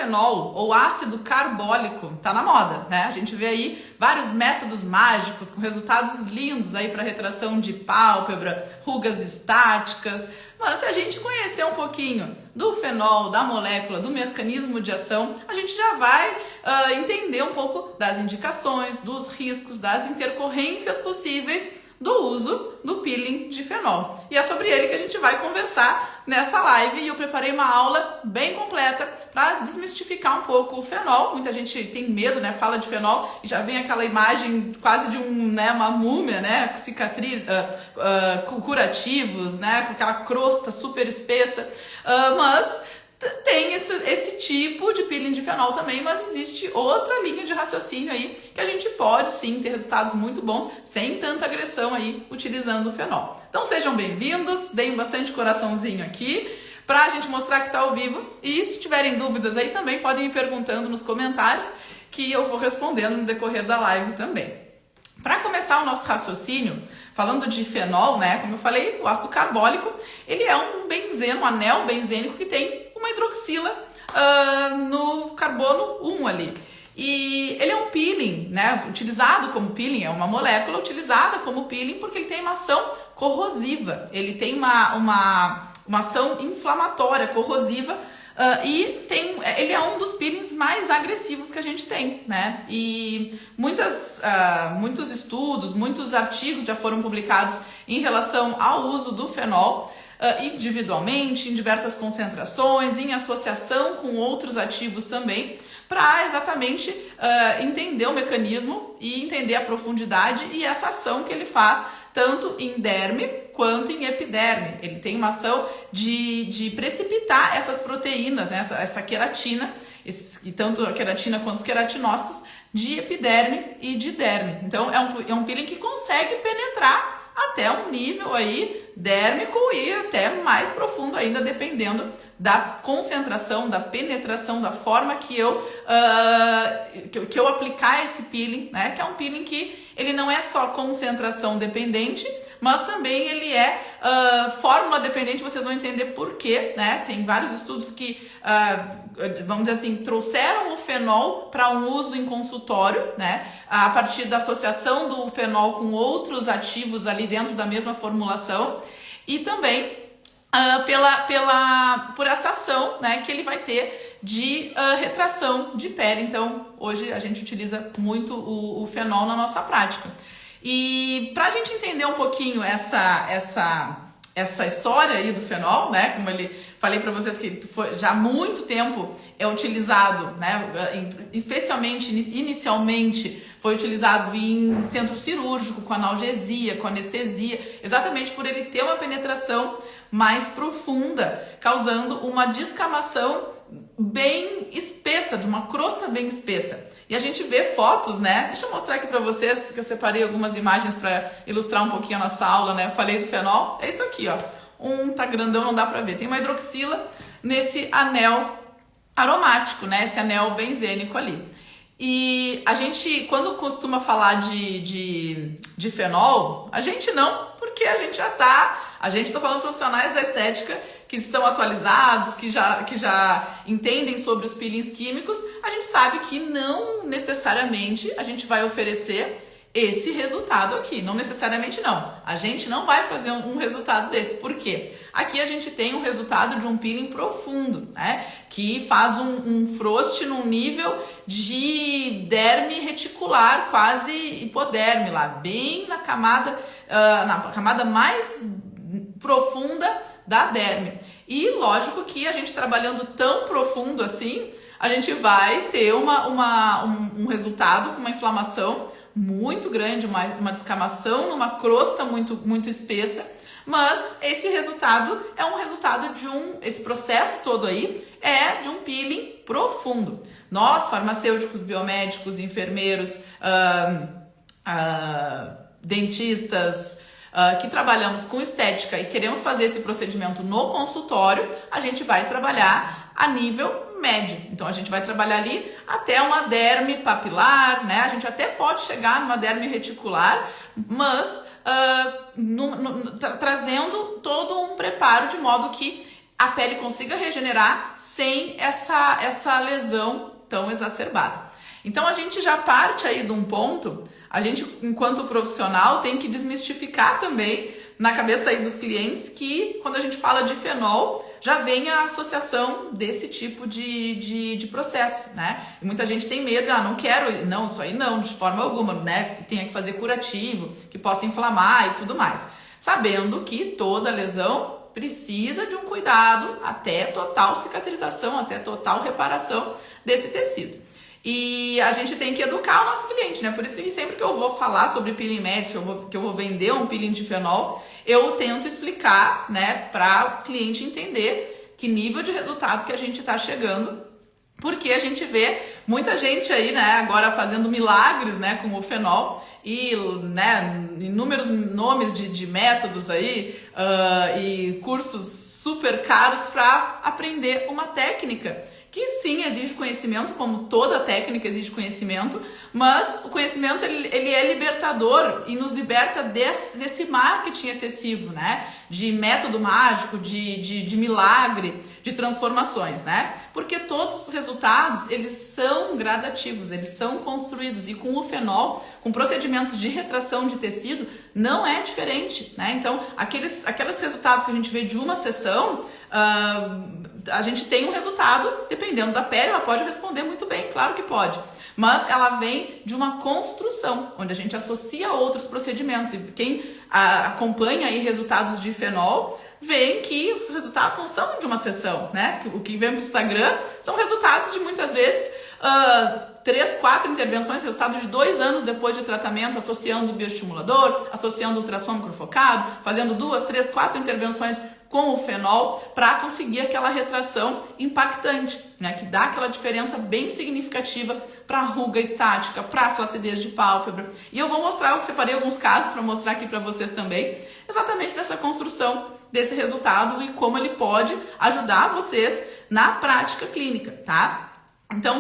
fenol ou ácido carbólico tá na moda, né? A gente vê aí vários métodos mágicos com resultados lindos aí para retração de pálpebra, rugas estáticas. Mas se a gente conhecer um pouquinho do fenol, da molécula, do mecanismo de ação, a gente já vai entender um pouco das indicações, dos riscos, das intercorrências possíveis do uso do peeling de fenol. E é sobre ele que a gente vai conversar nessa live e eu preparei uma aula bem completa para desmistificar um pouco o fenol. Muita gente tem medo, né? Fala de fenol e já vem aquela imagem quase de uma múmia, né? Com cicatriz, com curativos, né? Com aquela crosta super espessa, mas tem esse tipo de peeling de fenol também, mas existe outra linha de raciocínio aí que a gente pode sim ter resultados muito bons sem tanta agressão aí utilizando o fenol. Então sejam bem-vindos, deem bastante coraçãozinho aqui pra gente mostrar que tá ao vivo e se tiverem dúvidas aí também podem ir perguntando nos comentários que eu vou respondendo no decorrer da live também. Para começar o nosso raciocínio, falando de fenol, né, como eu falei, o ácido carbólico, ele é um benzeno, um anel benzênico que tem uma hidroxila no carbono 1 ali. E ele é um peeling, né, utilizado como peeling, é uma molécula utilizada como peeling porque ele tem uma ação corrosiva, ele tem uma ação inflamatória, corrosiva, e ele é um dos peelings mais agressivos que a gente tem, né? E muitos estudos, muitos artigos já foram publicados em relação ao uso do fenol, individualmente, em diversas concentrações, em associação com outros ativos também, para exatamente entender o mecanismo e entender a profundidade e essa ação que ele faz tanto em derme quanto em epiderme. Ele tem uma ação de precipitar essas proteínas, né? essa queratina, tanto a queratina quanto os queratinócitos, de epiderme e de derme. Então é um peeling que consegue penetrar até um nível aí dérmico e até mais profundo ainda, dependendo da concentração, da penetração, da forma que eu aplicar esse peeling, né? Que é um peeling que ele não é só concentração dependente, mas também ele é fórmula dependente, vocês vão entender por quê, né? Tem vários estudos que, vamos dizer assim, trouxeram o fenol para um uso em consultório, né? A partir da associação do fenol com outros ativos ali dentro da mesma formulação e também por essa ação, né, que ele vai ter de retração de pele. Então, hoje a gente utiliza muito o fenol na nossa prática. E para a gente entender um pouquinho essa história aí do fenol, né, como falei para vocês que já há muito tempo é utilizado, né, especialmente, inicialmente, foi utilizado em centro cirúrgico, com analgesia, com anestesia, exatamente por ele ter uma penetração mais profunda, causando uma descamação bem espessa, de uma crosta bem espessa. E a gente vê fotos, né? Deixa eu mostrar aqui pra vocês, que eu separei algumas imagens para ilustrar um pouquinho a nossa aula, né? Eu falei do fenol, é isso aqui, ó. Tá grandão, não dá pra ver. Tem uma hidroxila nesse anel aromático, né? Esse anel benzênico ali. E a gente, quando costuma falar de fenol, a gente não, porque a gente tô falando profissionais da estética que estão atualizados, que já entendem sobre os peelings químicos, a gente sabe que não necessariamente a gente vai oferecer esse resultado aqui, não necessariamente não. A gente não vai fazer um resultado desse. Por quê? Aqui a gente tem um resultado de um peeling profundo, né? Que faz um frost num nível de derme reticular, quase hipoderme lá, bem na camada mais profunda da derme. E lógico que a gente trabalhando tão profundo assim, a gente vai ter um resultado com uma inflamação muito grande, uma descamação numa crosta muito, muito espessa, mas esse resultado é um resultado esse processo todo aí é de um peeling profundo. Nós, farmacêuticos, biomédicos, enfermeiros, dentistas, que trabalhamos com estética e queremos fazer esse procedimento no consultório, a gente vai trabalhar a nível médio. Então a gente vai trabalhar ali até uma derme papilar, né? A gente até pode chegar numa derme reticular, mas trazendo todo um preparo de modo que a pele consiga regenerar sem essa lesão tão exacerbada. Então a gente já parte aí de um ponto, a gente enquanto profissional tem que desmistificar também na cabeça aí dos clientes que quando a gente fala de fenol, já vem a associação desse tipo de processo, né? E muita gente tem medo, não quero, não, isso aí não, de forma alguma, né? Que tenha que fazer curativo, que possa inflamar e tudo mais. Sabendo que toda lesão precisa de um cuidado até total cicatrização, até total reparação desse tecido. E a gente tem que educar o nosso cliente, né? Por isso que sempre que eu vou falar sobre peeling médico, que eu vou vender um peeling de fenol, eu tento explicar, né, para o cliente entender que nível de resultado que a gente está chegando, porque a gente vê muita gente aí, né, agora fazendo milagres, né, com o fenol e, né, inúmeros nomes de métodos aí e cursos super caros para aprender uma técnica que sim exige conhecimento, como toda técnica exige conhecimento, mas o conhecimento ele é libertador e nos liberta desse marketing excessivo, né? De método mágico, de milagre, de transformações, né? Porque todos os resultados, eles são gradativos, eles são construídos e com o fenol, com procedimentos de retração de tecido, não é diferente, né? Então, aqueles resultados que a gente vê de uma sessão, a gente tem um resultado, dependendo da pele, ela pode responder muito bem, claro que pode. Mas ela vem de uma construção, onde a gente associa outros procedimentos. E quem acompanha aí resultados de fenol, vê que os resultados não são de uma sessão, né? O que vem no Instagram são resultados de muitas vezes 3, 4 intervenções, resultados de 2 anos depois de tratamento, associando o bioestimulador, associando o ultrassom microfocado, fazendo 2, 3, 4 intervenções com o fenol para conseguir aquela retração impactante, né, que dá aquela diferença bem significativa para ruga estática, para flacidez de pálpebra. E eu vou mostrar, eu separei alguns casos para mostrar aqui para vocês também, exatamente dessa construção desse resultado e como ele pode ajudar vocês na prática clínica, tá? Então,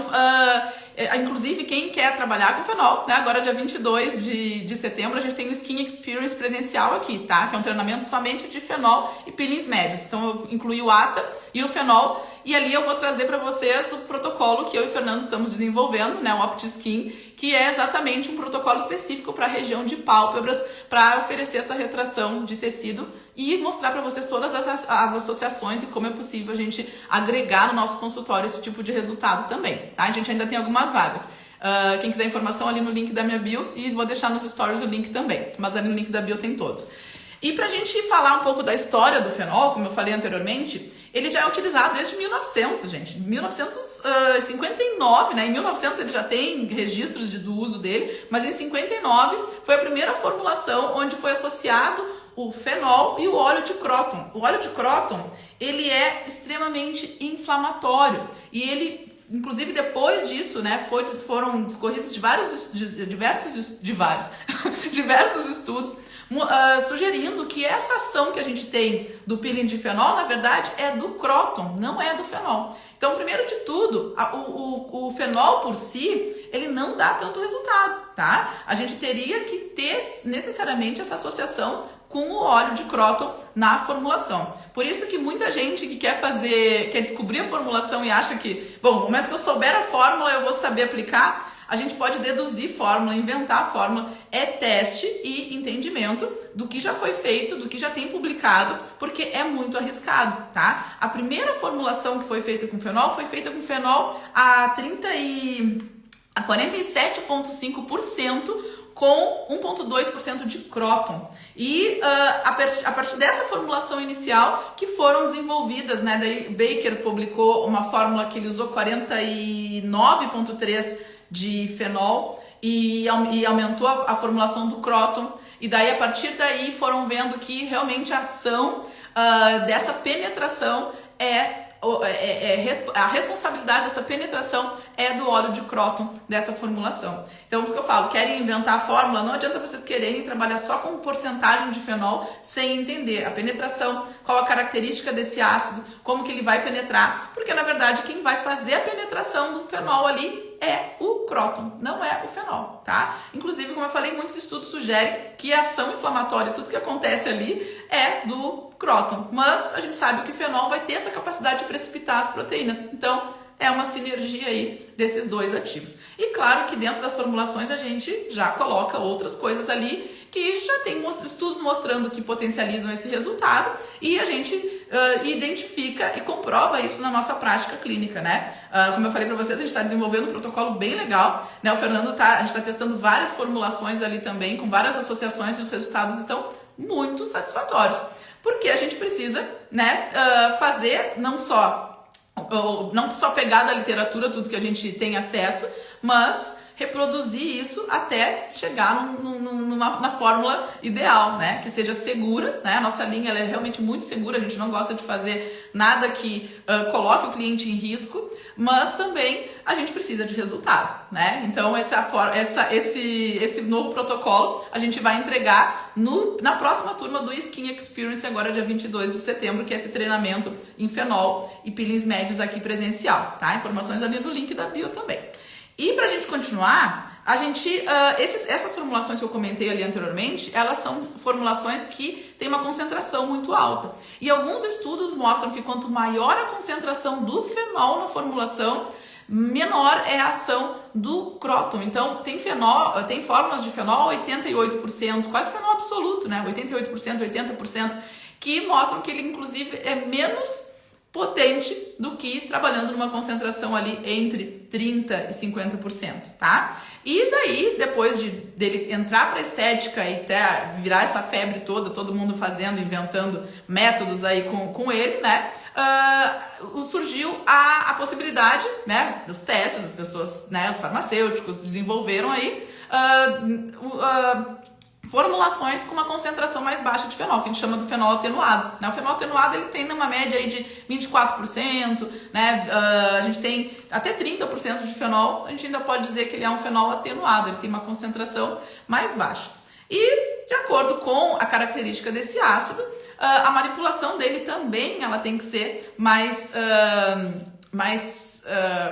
inclusive, quem quer trabalhar com fenol, né? Agora dia 22 de setembro, a gente tem o Skin Experience presencial aqui, tá? Que é um treinamento somente de fenol e peelings médios. Então, eu incluí o ATA e o fenol. E ali eu vou trazer para vocês o protocolo que eu e o Fernando estamos desenvolvendo, né? O OptiSkin, que é exatamente um protocolo específico para a região de pálpebras, para oferecer essa retração de tecido e mostrar para vocês todas as associações e como é possível a gente agregar no nosso consultório esse tipo de resultado também, tá? A gente ainda tem algumas vagas. Quem quiser informação ali no link da minha bio e vou deixar nos stories o link também, mas ali no link da bio tem todos. E pra gente falar um pouco da história do fenol, como eu falei anteriormente, ele já é utilizado desde 1900, gente. 1959, né? Em 1900 ele já tem registros do uso dele, mas em 59 foi a primeira formulação onde foi associado o fenol e o óleo de Croton. O óleo de Croton, ele é extremamente inflamatório e ele, inclusive depois disso, né, foram discorridos diversos estudos sugerindo que essa ação que a gente tem do peeling de fenol, na verdade, é do Croton, não é do fenol. Então, primeiro de tudo, o fenol por si, ele não dá tanto resultado, tá? A gente teria que ter necessariamente essa associação com o óleo de Croton na formulação. Por isso que muita gente que quer descobrir a formulação e acha que, bom, no momento que eu souber a fórmula, eu vou saber aplicar, a gente pode deduzir fórmula, inventar a fórmula, é teste e entendimento do que já foi feito, do que já tem publicado, porque é muito arriscado, tá? A primeira formulação que foi feita com fenol foi feita com fenol a 47,5% com 1,2% de Croton. E a partir dessa formulação inicial que foram desenvolvidas, né? Daí Baker publicou uma fórmula que ele usou 49,3% de fenol e aumentou a formulação do Croton. E daí, a partir daí, foram vendo que realmente a ação dessa penetração a responsabilidade dessa penetração é do óleo de Croton dessa formulação. Então, isso que eu falo, querem inventar a fórmula, não adianta vocês quererem trabalhar só com porcentagem de fenol sem entender a penetração, qual a característica desse ácido, como que ele vai penetrar, porque na verdade quem vai fazer a penetração do fenol ali é o Croton, não é o fenol, tá? Inclusive, como eu falei, muitos estudos sugerem que a ação inflamatória, tudo que acontece ali é do Croton. Mas a gente sabe que o fenol vai ter essa capacidade de precipitar as proteínas. Então, é uma sinergia aí desses dois ativos. E claro que dentro das formulações a gente já coloca outras coisas ali que já tem estudos mostrando que potencializam esse resultado e a gente identifica e comprova isso na nossa prática clínica, né? Como eu falei para vocês, a gente está desenvolvendo um protocolo bem legal, né? O Fernando a gente está testando várias formulações ali também, com várias associações e os resultados estão muito satisfatórios. Porque a gente precisa, né, fazer não só pegar da literatura tudo que a gente tem acesso, mas reproduzir isso até chegar na fórmula ideal, né? Que seja segura, né? A nossa linha ela é realmente muito segura, a gente não gosta de fazer nada que coloque o cliente em risco, mas também a gente precisa de resultado, né? Então esse novo protocolo a gente vai entregar na próxima turma do Skin Experience, agora dia 22 de setembro, que é esse treinamento em fenol e peelings médios aqui presencial, tá? Informações ali no link da bio também. E pra gente continuar, essas formulações que eu comentei ali anteriormente, elas são formulações que têm uma concentração muito alta. E alguns estudos mostram que quanto maior a concentração do fenol na formulação, menor é a ação do Croton. Então, tem fórmulas de fenol 88%, quase fenol absoluto, né? 88%, 80%, que mostram que ele, inclusive, é menos potente do que trabalhando numa concentração ali entre 30% e 50%, tá? E daí, depois dele entrar para a estética e até virar essa febre toda, todo mundo fazendo, inventando métodos aí com ele, né? Surgiu a possibilidade, né, dos testes, as pessoas, né, os farmacêuticos desenvolveram aí formulações com uma concentração mais baixa de fenol, que a gente chama do fenol atenuado, né? O fenol atenuado ele tem uma média aí de 24%, né? A gente tem até 30% de fenol, a gente ainda pode dizer que ele é um fenol atenuado, ele tem uma concentração mais baixa. E de acordo com a característica desse ácido, a manipulação dele também ela tem que ser mais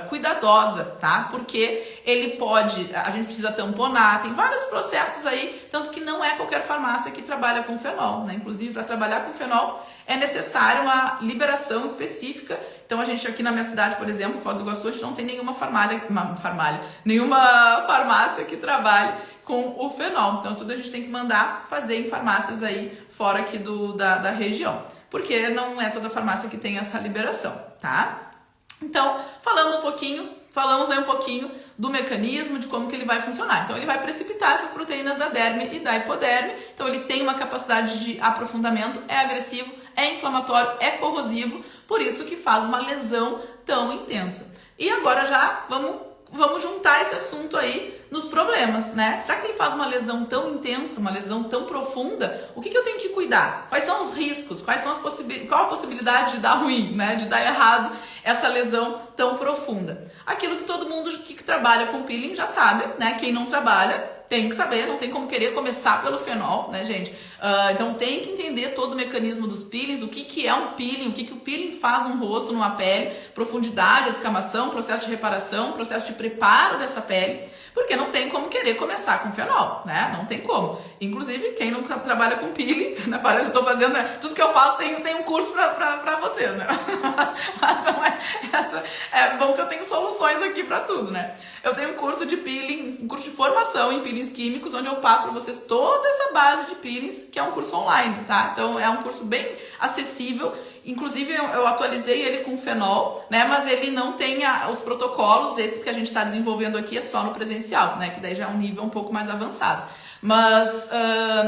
cuidadosa, tá? Porque a gente precisa tamponar, tem vários processos aí, tanto que não é qualquer farmácia que trabalha com fenol, né? Inclusive, para trabalhar com fenol é necessário uma liberação específica. Então, a gente aqui na minha cidade, por exemplo, Foz do Iguaçu, a gente não tem nenhuma farmácia que trabalhe com o fenol. Então, tudo a gente tem que mandar fazer em farmácias aí fora aqui da região, porque não é toda farmácia que tem essa liberação, tá? Então, falamos aí um pouquinho do mecanismo, de como que ele vai funcionar. Então, ele vai precipitar essas proteínas da derme e da hipoderme. Então, ele tem uma capacidade de aprofundamento, é agressivo, é inflamatório, é corrosivo, por isso que faz uma lesão tão intensa. E agora já vamos juntar esse assunto aí nos problemas, né? Já que ele faz uma lesão tão intensa, uma lesão tão profunda, o que eu tenho que cuidar? Quais são os riscos? Qual a possibilidade de dar ruim, né? De dar errado essa lesão tão profunda? Aquilo que todo mundo que trabalha com peeling já sabe, né? Quem não trabalha tem que saber, não tem como querer começar pelo fenol, né, gente? Então tem que entender todo o mecanismo dos peelings, o que é um peeling, o que o peeling faz num rosto, numa pele, profundidade, escamação, processo de reparação, processo de preparo dessa pele, porque não tem como querer começar com fenol, né? Não tem como. Inclusive, quem não trabalha com peeling, né? Parece que eu tô fazendo, né? Tudo que eu falo tem um curso pra vocês, né? Mas não é bom que eu tenho soluções aqui pra tudo, né? Eu tenho um curso de peeling, um curso de formação em peelings químicos, onde eu passo pra vocês toda essa base de peelings, que é um curso online, tá? Então, é um curso bem acessível. Inclusive, eu atualizei ele com fenol, né? Mas ele não tem os protocolos, esses que a gente está desenvolvendo aqui é só no presencial, né? Que daí já é um nível um pouco mais avançado. Mas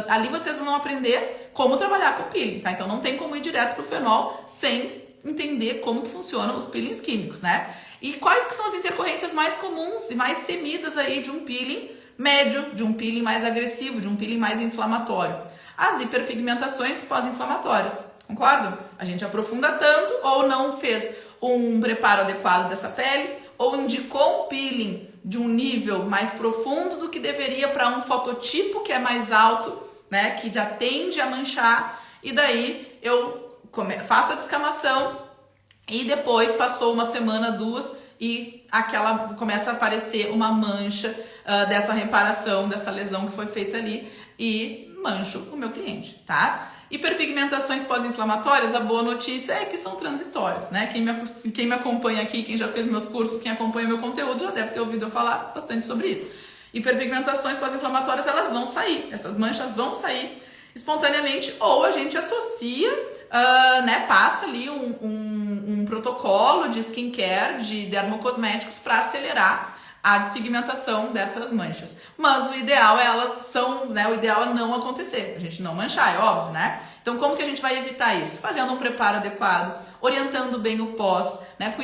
ali vocês vão aprender como trabalhar com peeling, tá? Então, não tem como ir direto pro fenol sem entender como que funcionam os peelings químicos, né? E quais que são as intercorrências mais comuns e mais temidas aí de um peeling médio, de um peeling mais agressivo, de um peeling mais inflamatório? As hiperpigmentações pós-inflamatórias. Concordam? A gente aprofunda tanto ou não fez um preparo adequado dessa pele ou indicou um peeling de um nível mais profundo do que deveria para um fototipo que é mais alto, né, que já tende a manchar, e daí eu faço a descamação e depois passou uma semana, duas e começa a aparecer uma mancha dessa reparação, dessa lesão que foi feita ali e mancho o meu cliente, tá? Hiperpigmentações pós-inflamatórias, a boa notícia é que são transitórias, né? Quem me acompanha aqui, quem já fez meus cursos, quem acompanha meu conteúdo, já deve ter ouvido eu falar bastante sobre isso. Hiperpigmentações pós-inflamatórias, elas vão sair, essas manchas vão sair espontaneamente, ou a gente associa, passa ali um protocolo de skincare, de dermocosméticos para acelerar a despigmentação dessas manchas. Mas o ideal o ideal é não acontecer, a gente não manchar, é óbvio, né? Então, como que a gente vai evitar isso? Fazendo um preparo adequado, orientando bem o pós, né?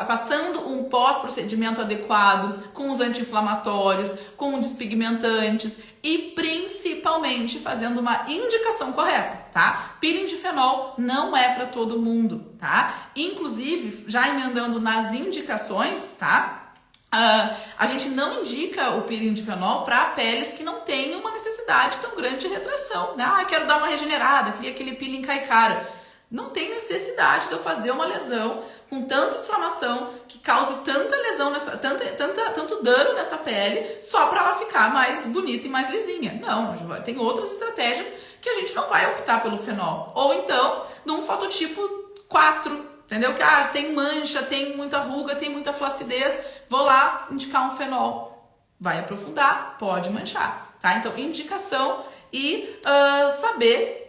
Passando um pós-procedimento adequado, com os anti-inflamatórios, com despigmentantes e principalmente fazendo uma indicação correta, tá? Peeling de fenol não é para todo mundo, tá? Inclusive, já emendando nas indicações, tá? A gente não indica o peeling de fenol para peles que não têm uma necessidade tão grande de retração, né? Quero dar uma regenerada, queria aquele peeling cai cara. Não tem necessidade de eu fazer uma lesão com tanta inflamação que cause tanta lesão, tanto dano nessa pele só para ela ficar mais bonita e mais lisinha. Não, tem outras estratégias que a gente não vai optar pelo fenol. Ou então, num fototipo 4, entendeu? Que tem mancha, tem muita ruga, tem muita flacidez, vou lá indicar um fenol. Vai aprofundar, pode manchar, tá? Então, indicação e saber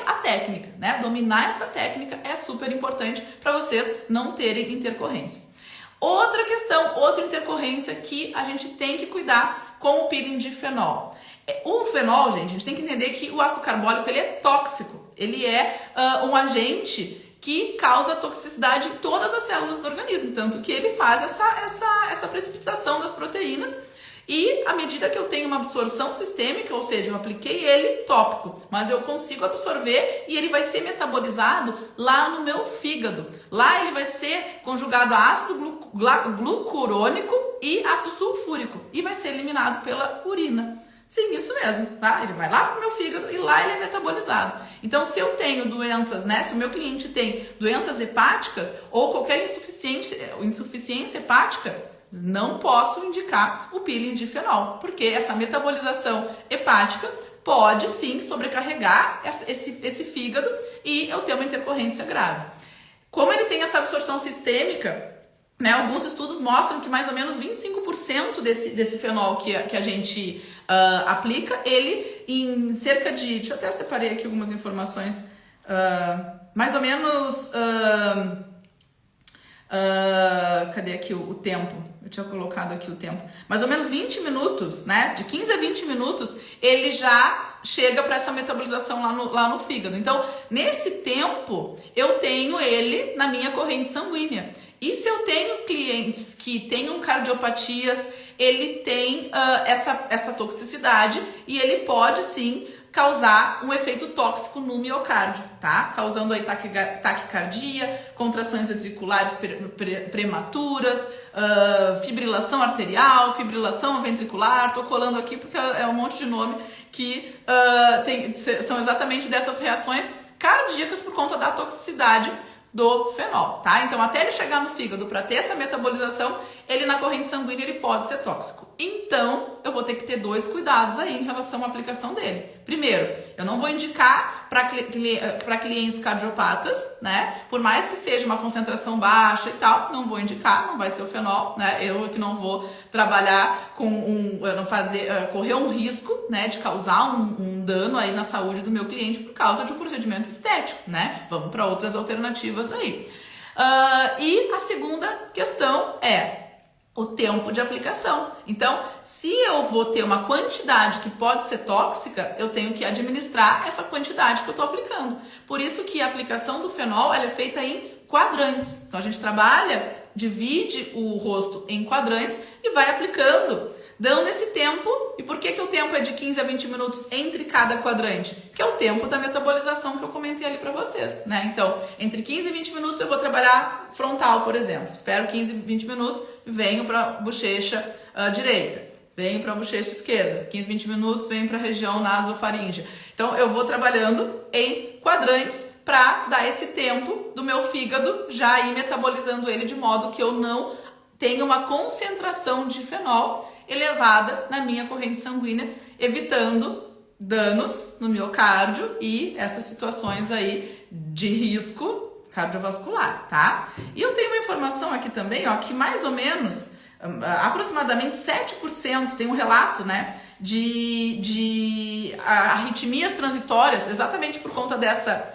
a técnica, né? Dominar essa técnica é super importante para vocês não terem intercorrências. Outra questão, outra intercorrência que a gente tem que cuidar com o peeling de fenol. O fenol, gente, a gente tem que entender que o ácido carbólico ele é tóxico, ele é um agente que causa toxicidade em todas as células do organismo, tanto que ele faz essa precipitação das proteínas e à medida que eu tenho uma absorção sistêmica, ou seja, eu apliquei ele tópico, mas eu consigo absorver e ele vai ser metabolizado lá no meu fígado. Lá ele vai ser conjugado a ácido glucurônico e ácido sulfúrico e vai ser eliminado pela urina. Sim, isso mesmo, tá? Ele vai lá pro meu fígado e lá ele é metabolizado. Então, se eu tenho doenças, né? Se o meu cliente tem doenças hepáticas ou qualquer insuficiência hepática, não posso indicar o peeling de fenol, porque essa metabolização hepática pode sim sobrecarregar esse fígado e eu ter uma intercorrência grave. Como ele tem essa absorção sistêmica, né, alguns estudos mostram que mais ou menos 25% desse fenol que a gente aplica, ele em cerca de... Deixa eu até separei aqui algumas informações. Mais ou menos... cadê aqui o tempo? Eu tinha colocado aqui o tempo. Mais ou menos 20 minutos, né? De 15 a 20 minutos, ele já chega para essa metabolização lá no fígado. Então, nesse tempo, eu tenho ele na minha corrente sanguínea. E se eu tenho clientes que tenham cardiopatias, ele tem essa toxicidade e ele pode sim causar um efeito tóxico no miocárdio, tá? Causando aí taquicardia, contrações ventriculares prematuras, fibrilação arterial, fibrilação ventricular. Tô colando aqui porque é um monte de nome que são exatamente dessas reações cardíacas por conta da toxicidade do fenol, tá? Então, até ele chegar no fígado para ter essa metabolização, ele na corrente sanguínea ele pode ser tóxico. Então, eu vou ter que ter dois cuidados aí em relação à aplicação dele. Primeiro, eu não vou indicar para clientes cardiopatas, né? Por mais que seja uma concentração baixa e tal, não vou indicar, não vai ser o fenol, né? Eu que não vou trabalhar com correr um risco, né, de causar um dano aí na saúde do meu cliente por causa de um procedimento estético, né? Vamos para outras alternativas aí. E a segunda questão é o tempo de aplicação. Então, se eu vou ter uma quantidade que pode ser tóxica, eu tenho que administrar essa quantidade que eu estou aplicando. Por isso que a aplicação do fenol ela é feita em quadrantes. Então, a gente divide o rosto em quadrantes e vai aplicando, dando esse tempo. E por que o tempo é de 15 a 20 minutos entre cada quadrante? Que é o tempo da metabolização que eu comentei ali para vocês, né? Então, entre 15 e 20 minutos eu vou trabalhar frontal, por exemplo. Espero 15 e 20 minutos, venho para a bochecha direita. Venho para a bochecha esquerda. 15, 20 minutos, venho para a região nasofaríngea. Então, eu vou trabalhando em quadrantes para dar esse tempo do meu fígado já ir metabolizando ele de modo que eu não tenha uma concentração de fenol elevada na minha corrente sanguínea, evitando danos no miocárdio e essas situações aí de risco cardiovascular, tá? E eu tenho uma informação aqui também, ó, que mais ou menos, aproximadamente 7% tem um relato, né, de arritmias transitórias, exatamente por conta dessa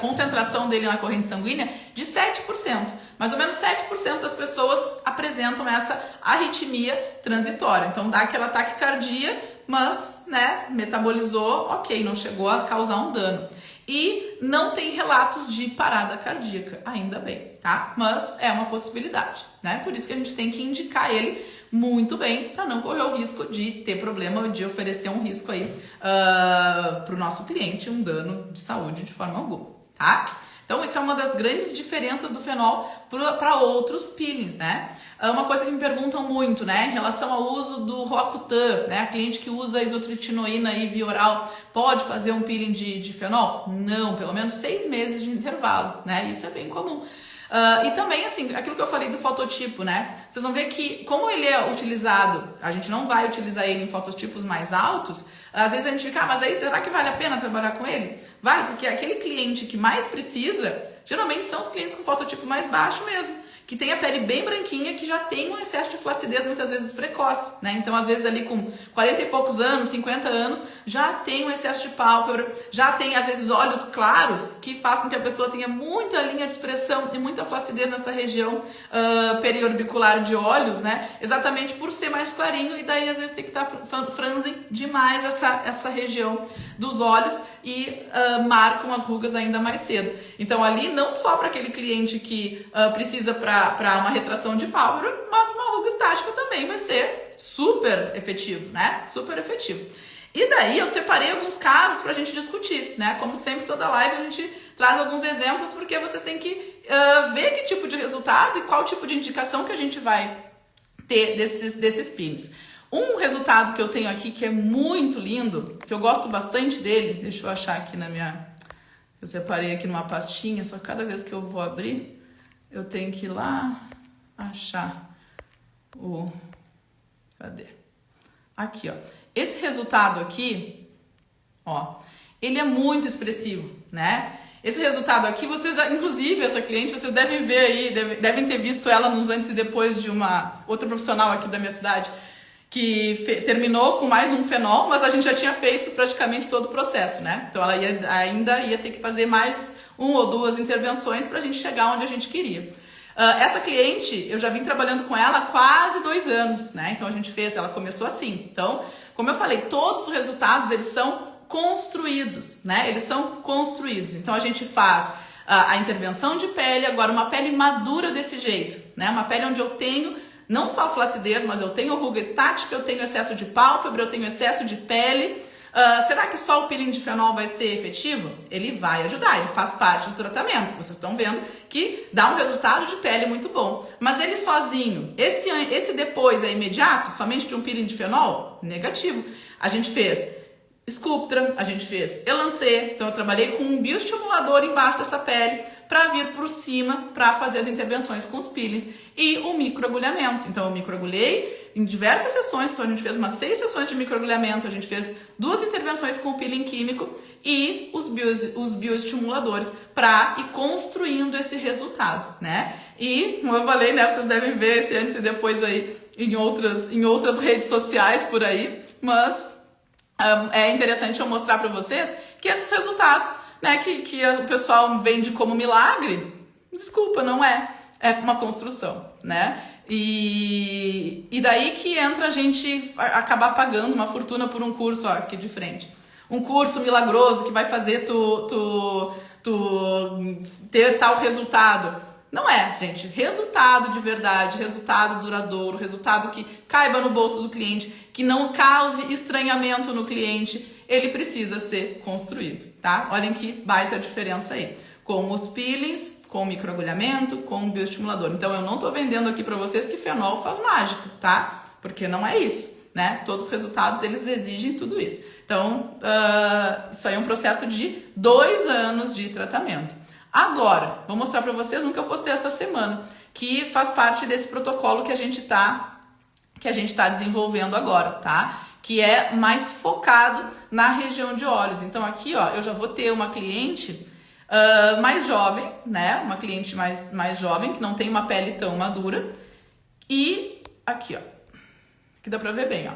concentração dele na corrente sanguínea, de 7%. Mais ou menos 7% das pessoas apresentam essa arritmia transitória. Então dá aquela taquicardia, mas, né, metabolizou, ok, não chegou a causar um dano. E não tem relatos de parada cardíaca, ainda bem, tá? Mas é uma possibilidade, né? Por isso que a gente tem que indicar ele muito bem para não correr o risco de ter problema, de oferecer um risco aí para o nosso cliente, um dano de saúde de forma alguma, tá? Então, isso é uma das grandes diferenças do fenol para outros peelings, né? Uma coisa que me perguntam muito, né, em relação ao uso do Roacutan, né, a cliente que usa isotretinoína aí via oral, pode fazer um peeling de fenol? Não, pelo menos 6 meses de intervalo, né, isso é bem comum. E também, assim, aquilo que eu falei do fototipo, né, vocês vão ver que como ele é utilizado, a gente não vai utilizar ele em fototipos mais altos, às vezes a gente fica, mas aí será que vale a pena trabalhar com ele? Vale, porque aquele cliente que mais precisa, geralmente são os clientes com fototipo mais baixo mesmo, que tem a pele bem branquinha, que já tem um excesso de flacidez muitas vezes precoce, né? Então, às vezes ali com 40 e poucos anos, 50 anos, já tem um excesso de pálpebra, já tem às vezes olhos claros, que fazem com que a pessoa tenha muita linha de expressão e muita flacidez nessa região periorbicular de olhos, né? Exatamente por ser mais clarinho, e daí às vezes tem que estar franzem demais essa região dos olhos e marcam as rugas ainda mais cedo. Então, ali não só para aquele cliente que precisa para uma retração de pálpebra, mas uma ruga estática também vai ser super efetivo, né? Super efetivo. E daí eu separei alguns casos para a gente discutir, né? Como sempre, toda live a gente traz alguns exemplos, porque vocês têm que ver que tipo de resultado e qual tipo de indicação que a gente vai ter desses peelings. Um resultado que eu tenho aqui que é muito lindo, que eu gosto bastante dele, deixa eu achar aqui eu separei aqui numa pastinha, só que cada vez que eu vou abrir, eu tenho que ir lá achar cadê? Aqui, ó. Esse resultado aqui, ó, ele é muito expressivo, né? Esse resultado aqui, vocês, inclusive, essa cliente, vocês devem ver aí, devem ter visto ela nos antes e depois de uma outra profissional aqui da minha cidade, que terminou com mais um fenol, mas a gente já tinha feito praticamente todo o processo, né? Então ela ainda ia ter que fazer mais 1 ou 2 intervenções para a gente chegar onde a gente queria. Essa cliente, eu já vim trabalhando com ela há quase 2 anos, né? Então ela começou assim. Então, como eu falei, todos os resultados, eles são construídos, né? Eles são construídos. Então a gente faz a intervenção de pele, agora uma pele madura desse jeito, né? Uma pele onde eu tenho não só flacidez, mas eu tenho ruga estática, eu tenho excesso de pálpebra, eu tenho excesso de pele. Será que só o peeling de fenol vai ser efetivo? Ele vai ajudar, ele faz parte do tratamento. Vocês estão vendo que dá um resultado de pele muito bom. Mas ele sozinho, esse depois é imediato, somente de um peeling de fenol? Negativo. A gente fez Sculptra, a gente fez Elancê, então eu trabalhei com um bioestimulador embaixo dessa pele para vir por cima para fazer as intervenções com os peelings e o microagulhamento. Então eu microagulhei em diversas sessões, então a gente fez umas 6 sessões de microagulhamento, a gente fez 2 intervenções com o peeling químico e os bioestimuladores para ir construindo esse resultado, né? E, como eu falei, né, vocês devem ver esse antes e depois aí em outras redes sociais por aí, mas é interessante eu mostrar para vocês que esses resultados, né, que o pessoal vende como milagre, desculpa, não é. É uma construção, né? E daí que entra a gente acabar pagando uma fortuna por um curso, ó, aqui de frente. Um curso milagroso que vai fazer tu ter tal resultado. Não é, gente. Resultado de verdade, resultado duradouro, resultado que caiba no bolso do cliente, que não cause estranhamento no cliente, ele precisa ser construído, tá? Olhem que baita diferença aí. Com os peelings, com o microagulhamento, com o bioestimulador. Então, eu não tô vendendo aqui para vocês que fenol faz mágica, tá? Porque não é isso, né? Todos os resultados, eles exigem tudo isso. Então, isso aí é um processo de 2 anos de tratamento. Agora, vou mostrar para vocês um que eu postei essa semana, que faz parte desse protocolo que a gente tá desenvolvendo agora, tá? Que é mais focado na região de olhos. Então aqui, ó, eu já vou ter uma cliente mais jovem, né? Uma cliente mais jovem, que não tem uma pele tão madura. E aqui, ó, que dá pra ver bem, ó.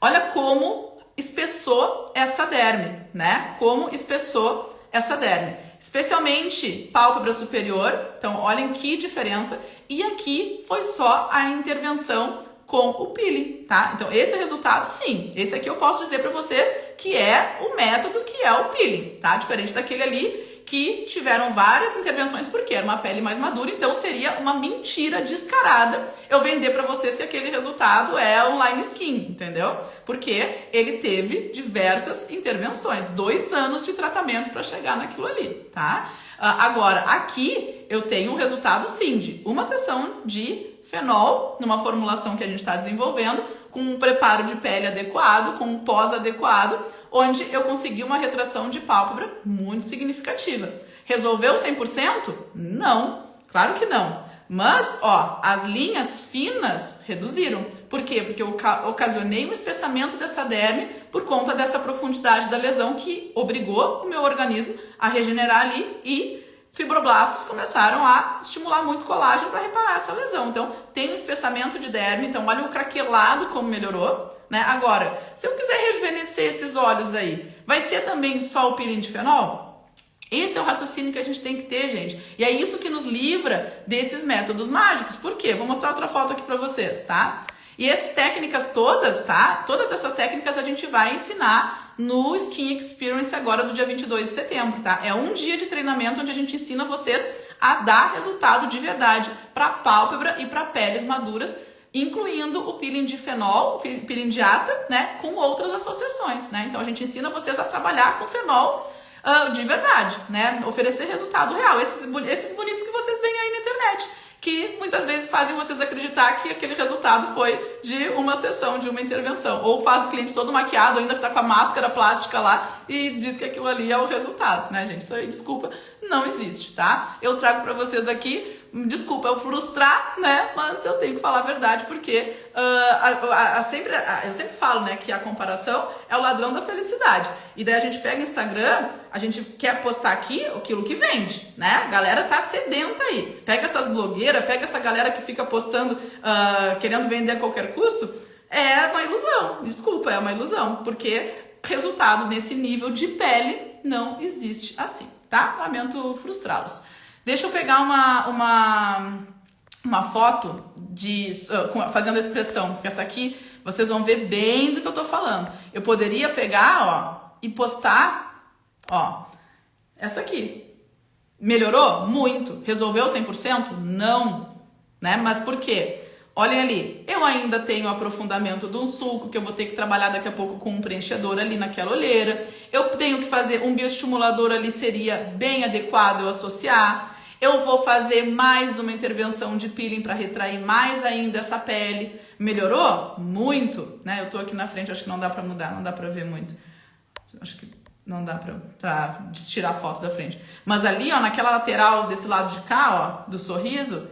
Olha como espessou essa derme, né? Como espessou essa derme. Especialmente pálpebra superior. Então, olhem que diferença. E aqui foi só a intervenção com o peeling, tá? Então, esse resultado, sim. Esse aqui eu posso dizer pra vocês que é o método que é o peeling, tá? Diferente daquele ali que tiveram várias intervenções porque era uma pele mais madura, então seria uma mentira descarada eu vender para vocês que aquele resultado é online skin, entendeu? Porque ele teve diversas intervenções, 2 anos de tratamento para chegar naquilo ali, tá? Agora, aqui eu tenho um resultado sim de uma sessão de fenol, numa formulação que a gente está desenvolvendo, com um preparo de pele adequado, com um pós adequado, onde eu consegui uma retração de pálpebra muito significativa. Resolveu 100%? Não, claro que não. Mas, ó, as linhas finas reduziram. Por quê? Porque eu ocasionei um espessamento dessa derme por conta dessa profundidade da lesão que obrigou o meu organismo a regenerar ali e fibroblastos começaram a estimular muito colágeno para reparar essa lesão. Então, tem um espessamento de derme. Então, olha o craquelado como melhorou, né? Agora, se eu quiser rejuvenescer esses olhos aí, vai ser também só o peeling de fenol? Esse é o raciocínio que a gente tem que ter, gente. E é isso que nos livra desses métodos mágicos. Por quê? Vou mostrar outra foto aqui para vocês, tá? E essas técnicas todas, tá? Todas essas técnicas a gente vai ensinar no Skin Experience agora do dia 22 de setembro, tá? É um dia de treinamento onde a gente ensina vocês a dar resultado de verdade para pálpebra e para peles maduras, incluindo o peeling de fenol, o peeling de ata, né? Com outras associações, né? Então a gente ensina vocês a trabalhar com fenol de verdade, né? Oferecer resultado real. Esses bonitos que vocês veem aí na internet, que muitas vezes fazem vocês acreditar que aquele resultado foi de uma sessão, de uma intervenção. Ou faz o cliente todo maquiado, ainda que tá com a máscara plástica lá e diz que aquilo ali é o resultado, né, gente? Isso aí, desculpa, não existe, tá? Eu trago pra vocês aqui, desculpa eu frustrar, né? Mas eu tenho que falar a verdade porque eu sempre falo, né, que a comparação é o ladrão da felicidade. E daí a gente pega o Instagram, a gente quer postar aqui aquilo que vende, né? A galera tá sedenta aí. Pega essas blogueiras, pega essa galera que fica postando, querendo vender a qualquer custo. É uma ilusão, desculpa, é uma ilusão. Porque resultado nesse nível de pele não existe assim, tá? Lamento frustrá-los. Deixa eu pegar uma foto fazendo a expressão, porque essa aqui vocês vão ver bem do que eu tô falando. Eu poderia pegar, ó, e postar, ó, essa aqui. Melhorou? Muito. Resolveu 100%? Não. Né? Mas por quê? Olhem ali, eu ainda tenho o aprofundamento de um sulco, que eu vou ter que trabalhar daqui a pouco com um preenchedor ali naquela olheira. Eu tenho que fazer um bioestimulador ali, seria bem adequado eu associar. Eu vou fazer mais uma intervenção de peeling para retrair mais ainda essa pele. Melhorou? Muito, né? Eu tô aqui na frente, acho que não dá para mudar, não dá para ver muito. Acho que não dá pra tirar a foto da frente. Mas ali, ó, naquela lateral desse lado de cá, ó, do sorriso,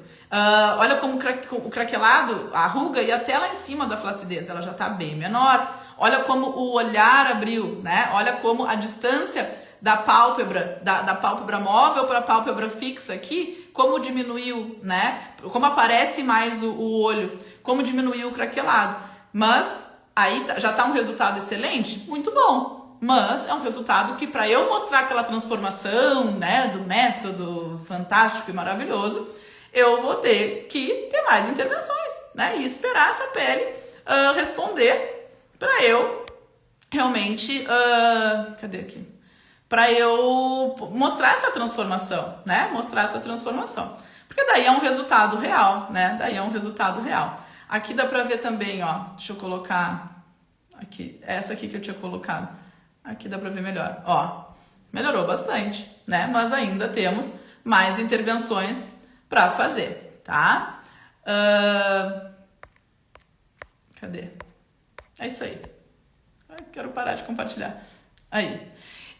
olha como o craquelado, a ruga e até lá em cima da flacidez, ela já tá bem menor. Olha como o olhar abriu, né? Olha como a distância da pálpebra, da pálpebra móvel para a pálpebra fixa aqui, como diminuiu, né? Como aparece mais o olho, como diminuiu o craquelado. Mas aí já tá um resultado excelente? Muito bom. Mas é um resultado que, para eu mostrar aquela transformação, né, do método fantástico e maravilhoso, eu vou ter que ter mais intervenções, né, e esperar essa pele responder para eu realmente, cadê aqui? Para eu mostrar essa transformação, né, mostrar essa transformação. Porque daí é um resultado real, né, daí é um resultado real. Aqui dá para ver também, ó, deixa eu colocar aqui, essa aqui que eu tinha colocado. Aqui dá pra ver melhor. Ó, melhorou bastante, né? Mas ainda temos mais intervenções pra fazer, tá? Cadê? É isso aí. Ai, quero parar de compartilhar. Aí.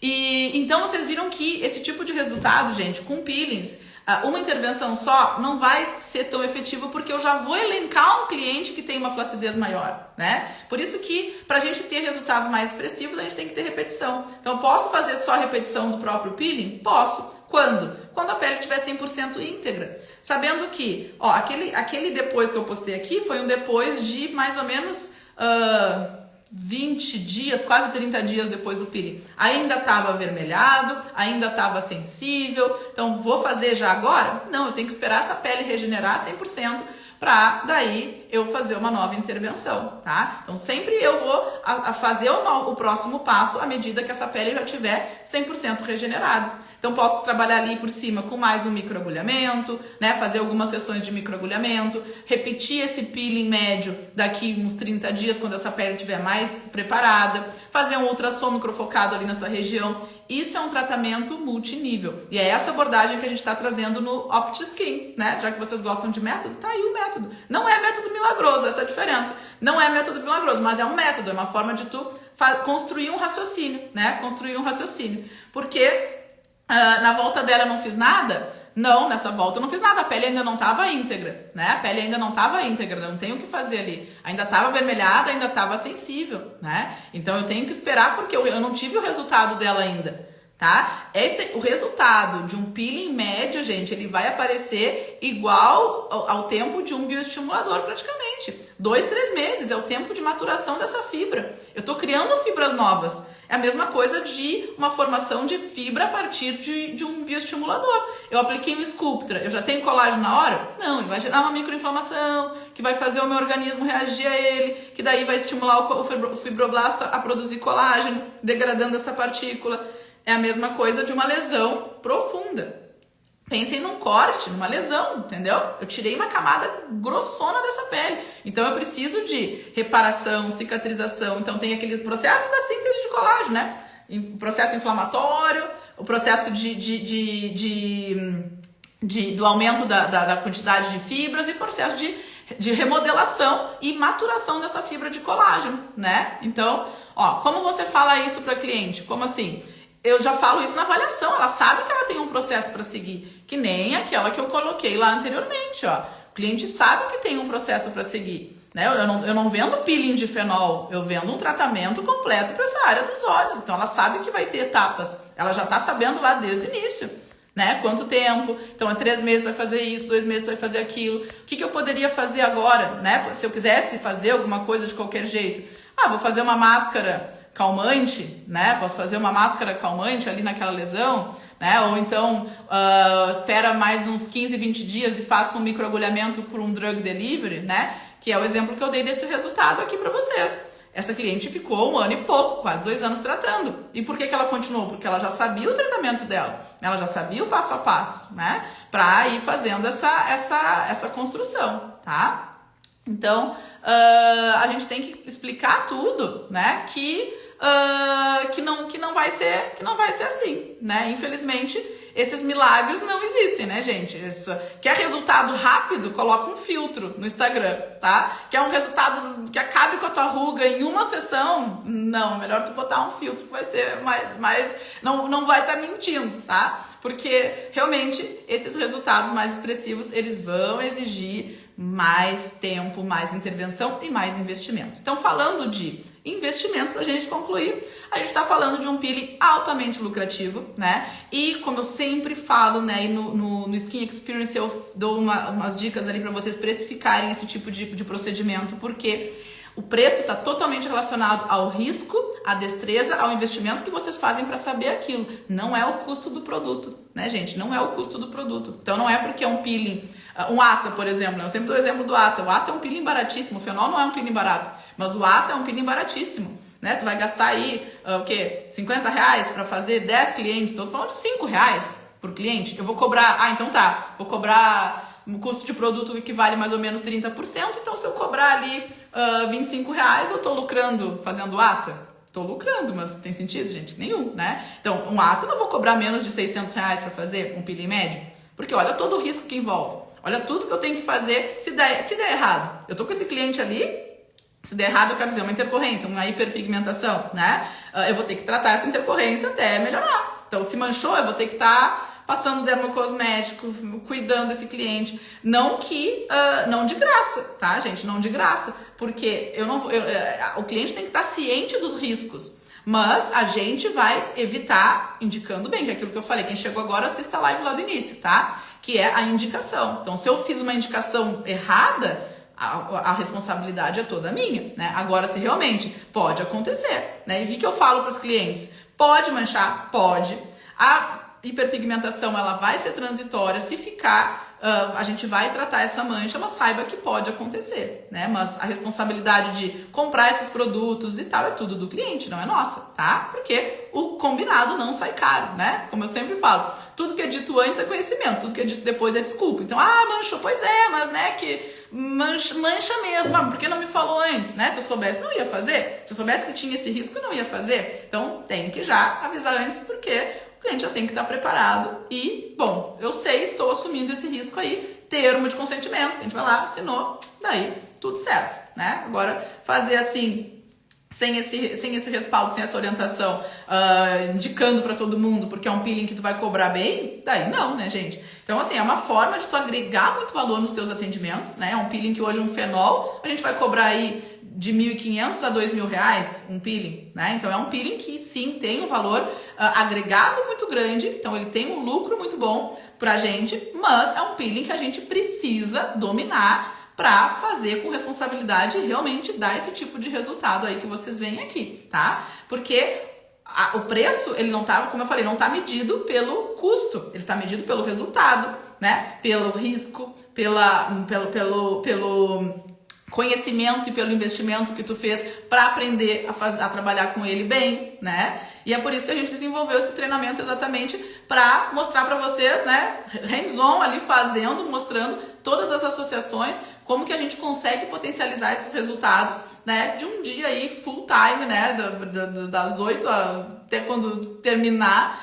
E então vocês viram que esse tipo de resultado, gente, com peelings, uma intervenção só não vai ser tão efetivo, porque eu já vou elencar um cliente que tem uma flacidez maior, né? Por isso que, pra gente ter resultados mais expressivos, a gente tem que ter repetição. Então, eu posso fazer só a repetição do próprio peeling? Posso. Quando? Quando a pele estiver 100% íntegra. Sabendo que, ó, aquele depois que eu postei aqui foi um depois de mais ou menos 20 dias, quase 30 dias depois do peeling. Ainda estava avermelhado, ainda estava sensível. Então, vou fazer já agora? Não, eu tenho que esperar essa pele regenerar 100% para daí eu fazer uma nova intervenção, tá? Então, sempre eu vou fazer o próximo passo à medida que essa pele já estiver 100% regenerada. Então, posso trabalhar ali por cima com mais um microagulhamento, né? Fazer algumas sessões de microagulhamento, repetir esse peeling médio daqui uns 30 dias, quando essa pele estiver mais preparada, fazer um ultrassom microfocado ali nessa região. Isso é um tratamento multinível. E é essa abordagem que a gente está trazendo no OptiSkin, né? Já que vocês gostam de método, tá aí o método. Não é método milagroso, essa é a diferença. Não é método milagroso, mas é um método, é uma forma de tu construir um raciocínio, né? Construir um raciocínio. Porque na volta dela eu não fiz nada? Não, nessa volta eu não fiz nada, a pele ainda não estava íntegra, né? A pele ainda não estava íntegra, não tem o que fazer ali. Ainda estava avermelhada, ainda estava sensível, né? Então eu tenho que esperar porque eu não tive o resultado dela ainda, tá? O resultado de um peeling médio, gente, ele vai aparecer igual ao tempo de um bioestimulador praticamente. 2, 3 meses é o tempo de maturação dessa fibra. Eu tô criando fibras novas. É a mesma coisa de uma formação de fibra a partir de um bioestimulador. Eu apliquei um Sculptra, eu já tenho colágeno na hora? Não, ele vai gerar uma microinflamação, que vai fazer o meu organismo reagir a ele, que daí vai estimular o fibroblasto a produzir colágeno, degradando essa partícula. É a mesma coisa de uma lesão profunda. Pensem num corte, numa lesão, entendeu? Eu tirei uma camada grossona dessa pele. Então, eu preciso de reparação, cicatrização. Então, tem aquele processo da síntese de colágeno, né? O processo inflamatório, o processo do aumento da quantidade de fibras e o processo de remodelação e maturação dessa fibra de colágeno, né? Então, ó, como você fala isso para cliente? Como assim? Eu já falo isso na avaliação, ela sabe que ela tem um processo para seguir, que nem aquela que eu coloquei lá anteriormente, ó. O cliente sabe que tem um processo para seguir, né? Eu não vendo peeling de fenol, eu vendo um tratamento completo para essa área dos olhos. Então ela sabe que vai ter etapas, ela já tá sabendo lá desde o início, né? Quanto tempo, então 3 meses vai fazer isso, 2 meses vai fazer aquilo. O que eu poderia fazer agora, né? Se eu quisesse fazer alguma coisa de qualquer jeito, vou fazer uma máscara calmante, né? Posso fazer uma máscara calmante ali naquela lesão, né? Ou então espera mais uns 15, 20 dias e faça um microagulhamento por um drug delivery, né? Que é o exemplo que eu dei desse resultado aqui para vocês. Essa cliente ficou 1 ano e pouco, quase 2 anos tratando. E por que ela continuou? Porque ela já sabia o tratamento dela, ela já sabia o passo a passo, né? Para ir fazendo essa construção, tá? Então, a gente tem que explicar tudo, né? Que não vai ser assim, né? Infelizmente, esses milagres não existem, né, gente? Quer resultado rápido? Coloca um filtro no Instagram, tá? Quer um resultado que acabe com a tua ruga em uma sessão? Não, melhor tu botar um filtro que vai ser mais não vai estar mentindo, tá? Porque realmente esses resultados mais expressivos, eles vão exigir mais tempo, mais intervenção e mais investimento. Então, falando de investimento, pra gente concluir, a gente tá falando de um peeling altamente lucrativo, né? E como eu sempre falo, né, e no Skin Experience eu dou umas dicas ali para vocês precificarem esse tipo de procedimento, porque o preço está totalmente relacionado ao risco, à destreza, ao investimento que vocês fazem para saber aquilo. Não é o custo do produto, né, gente? Não é o custo do produto. Então, não é porque é um peeling, um ATA, por exemplo. Eu sempre dou o exemplo do ATA. O ATA é um peeling baratíssimo. O fenol não é um peeling barato, mas o ATA é um peeling baratíssimo, né? Tu vai gastar aí, o quê? R$50 para fazer 10 clientes. Estou falando de R$5 por cliente. Eu vou cobrar... então tá. Vou cobrar... O custo de produto equivale mais ou menos 30%, então se eu cobrar ali R$25, eu tô lucrando fazendo ATA? Tô lucrando, mas tem sentido, gente? Nenhum, né? Então, um ATA eu não vou cobrar menos de R$600 para fazer um peeling médio, porque olha todo o risco que envolve, olha tudo que eu tenho que fazer se der errado. Eu tô com esse cliente ali, Se der errado, eu quero dizer uma intercorrência, uma hiperpigmentação, né? Eu vou ter que tratar essa intercorrência até melhorar. Então, se manchou, eu vou ter que estar passando dermocosmético, cuidando desse cliente. Não de graça, tá, gente? Não de graça. Porque o cliente tem que estar ciente dos riscos. Mas a gente vai evitar, indicando bem, que é aquilo que eu falei. Quem chegou agora, assista a live lá do início, tá? Que é a indicação. Então, se eu fiz uma indicação errada, a responsabilidade é toda minha, né? Agora, se realmente pode acontecer, né? E o que eu falo para os clientes? Pode manchar? Pode. A hiperpigmentação, ela vai ser transitória. Se ficar, a gente vai tratar essa mancha, mas saiba que pode acontecer, né? Mas a responsabilidade de comprar esses produtos e tal é tudo do cliente, não é nossa, tá? Porque o combinado não sai caro, né? Como eu sempre falo, tudo que é dito antes é conhecimento, tudo que é dito depois é desculpa. Então, manchou, pois é, mas né, que mancha mesmo, por que não me falou antes, né? Se eu soubesse, não ia fazer. Se eu soubesse que tinha esse risco, não ia fazer. Então, tem que já avisar antes, porque o cliente já tem que estar preparado e, bom, eu sei, estou assumindo esse risco aí, termo de consentimento, a gente vai lá, assinou, daí tudo certo, né? Agora, fazer assim, sem esse respaldo, sem essa orientação, indicando para todo mundo porque é um peeling que tu vai cobrar bem, daí não, né, gente? Então, assim, é uma forma de tu agregar muito valor nos teus atendimentos, né? É um peeling que hoje um fenol, a gente vai cobrar aí de R$1.500 a R$2.000 um peeling, né? Então, é um peeling que, sim, tem um valor agregado muito grande, então ele tem um lucro muito bom pra gente, mas é um peeling que a gente precisa dominar para fazer com responsabilidade e realmente dar esse tipo de resultado aí que vocês veem aqui, tá? Porque o preço, ele não tá, como eu falei, não tá medido pelo custo, ele tá medido pelo resultado, né? Pelo risco, pelo conhecimento e pelo investimento que tu fez para aprender a trabalhar com ele bem, né? E é por isso que a gente desenvolveu esse treinamento exatamente para mostrar para vocês, né, hands-on ali mostrando todas as associações, como que a gente consegue potencializar esses resultados, né, de um dia aí full time, né, das 8 até quando terminar,